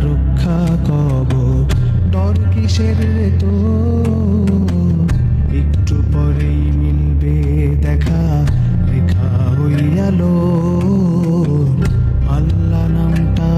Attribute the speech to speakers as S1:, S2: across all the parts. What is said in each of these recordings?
S1: রক্ষা কব ডর কিসের রে তো একটু পরেই মিলবে দেখা লেখা হইয়ালো আল্লাহ নামটা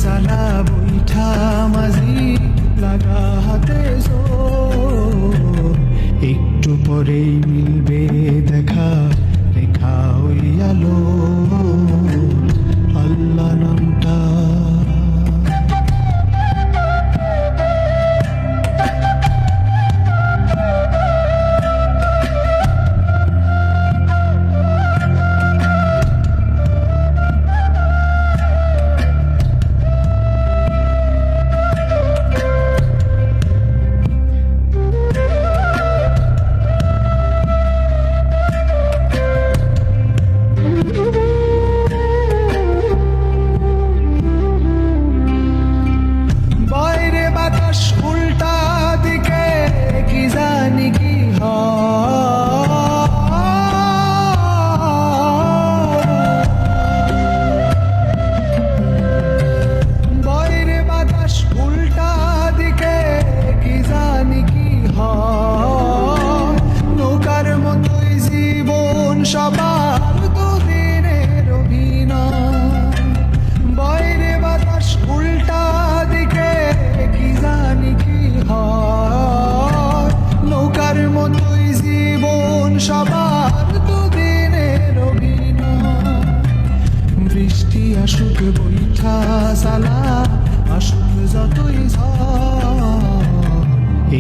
S1: সালা বৈঠা মাঝি লাগা হাতে একটু পরেই মিলবে দেখা লেখা হইয়ালো আল্লাহ নামটা সবার দুদিনের অভিনয় বাইরে বাতাস উল্টা দিকে কি জানি কি হয় নৌকার মতোই জীবন সবার দুদিনের অভিনয় বৃষ্টি আসুক বৈঠা সালা আসুক যতই ঝড়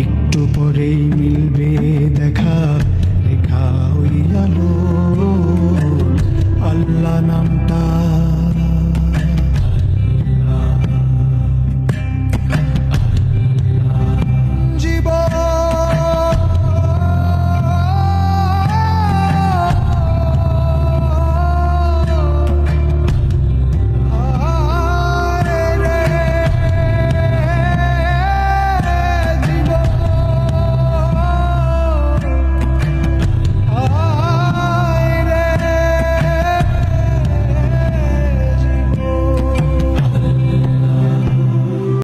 S1: একটু পরেই